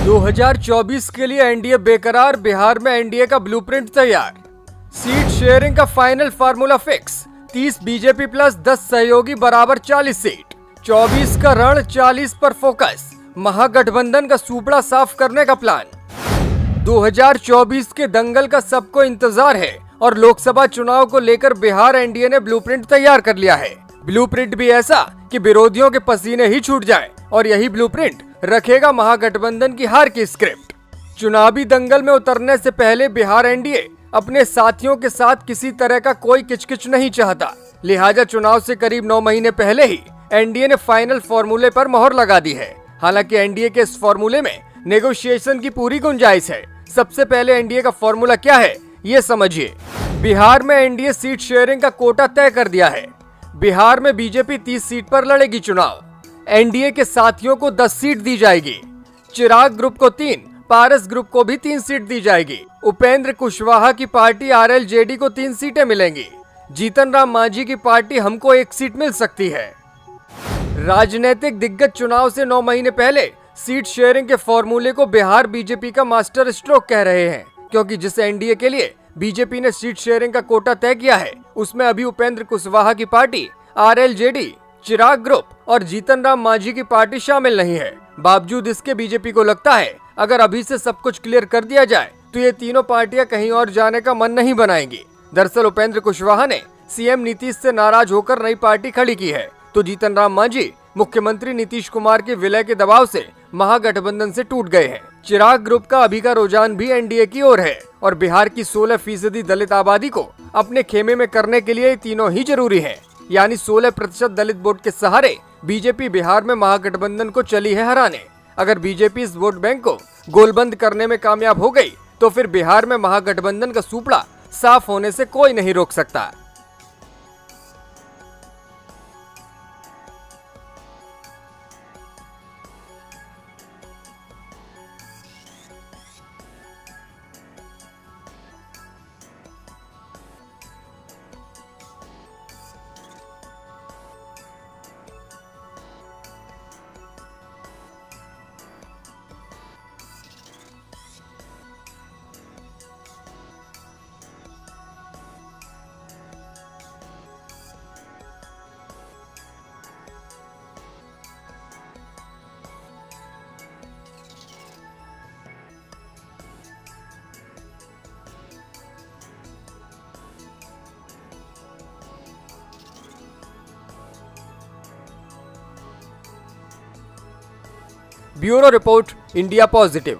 2024 के लिए एनडीए बेकरार, बिहार में एनडीए का ब्लूप्रिंट तैयार। सीट शेयरिंग का final formula fix, 30 BJP plus 10 सहयोगी बराबर 40 सीट। 24 का रण, 40 पर फोकस, महागठबंधन का सूपड़ा साफ करने का प्लान। 2024 के दंगल का सबको इंतजार है और लोकसभा चुनाव को लेकर बिहार एनडीए ने ब्लूप्रिंट तैयार कर लिया है। ब्लूप्रिंट भी ऐसा कि विरोधियों के पसीने ही छूट जाएं, और यही ब्लूप्रिंट रखेगा महागठबंधन की हार की स्क्रिप्ट। चुनावी दंगल में उतरने से पहले बिहार एनडीए अपने साथियों के साथ किसी तरह का कोई किचकिच नहीं चाहता, लिहाजा चुनाव से करीब 9 महीने पहले ही एनडीए ने फाइनल फॉर्मूले पर मोहर लगा दी है। हालांकि एनडीए के इस फॉर्मूले में नेगोशिएशन की पूरी गुंजाइश है। सबसे पहले एनडीए का फॉर्मूला क्या है, ये समझिए। बिहार में एनडीए सीट शेयरिंग का कोटा तय कर दिया है। बिहार में बीजेपी 30 सीट पर लड़ेगी चुनाव। एनडीए के साथियों को 10 सीट दी जाएगी। चिराग ग्रुप को 3, पारस ग्रुप को भी 3 सीट दी जाएगी। उपेंद्र कुशवाहा की पार्टी आरएलजेडी को 3 सीटें मिलेंगी। जीतन राम मांझी की पार्टी हमको 1 सीट मिल सकती है। राजनीतिक दिग्गज चुनाव से 9 महीने पहले सीट शेयरिंग के फॉर्मूले को बिहार बीजेपी का मास्टर स्ट्रोक कह रहे हैं, क्योंकि जिस एनडीए के लिए बीजेपी ने सीट शेयरिंग का कोटा तय किया है, उसमें अभी उपेंद्र कुशवाहा की पार्टी आरएलजेडी, चिराग ग्रुप और जीतन राम मांझी की पार्टी शामिल नहीं है। बावजूद इसके बीजेपी को लगता है अगर अभी से सब कुछ क्लियर कर दिया जाए तो ये तीनों पार्टियां कहीं और जाने का मन नहीं बनाएंगी। दरअसल उपेंद्र कुशवाहा ने सीएम नीतीश से नाराज होकर नई पार्टी खड़ी की है, तो जीतन राम मांझी मुख्यमंत्री नीतीश कुमार के विलय के दबाव से महागठबंधन से टूट गए हैं। चिराग ग्रुप का अभी का रुझान भी एनडीए की ओर है और बिहार की 16% दलित आबादी को अपने खेमे में करने के लिए तीनों ही जरूरी है। यानी 16% दलित वोट के सहारे बीजेपी बिहार में महागठबंधन को चली है हराने। अगर बीजेपी इस वोट बैंक को गोलबंद करने में कामयाब हो गई तो फिर बिहार में महागठबंधन का सूपड़ा साफ होने से कोई नहीं रोक सकता। Bureau report, India positive.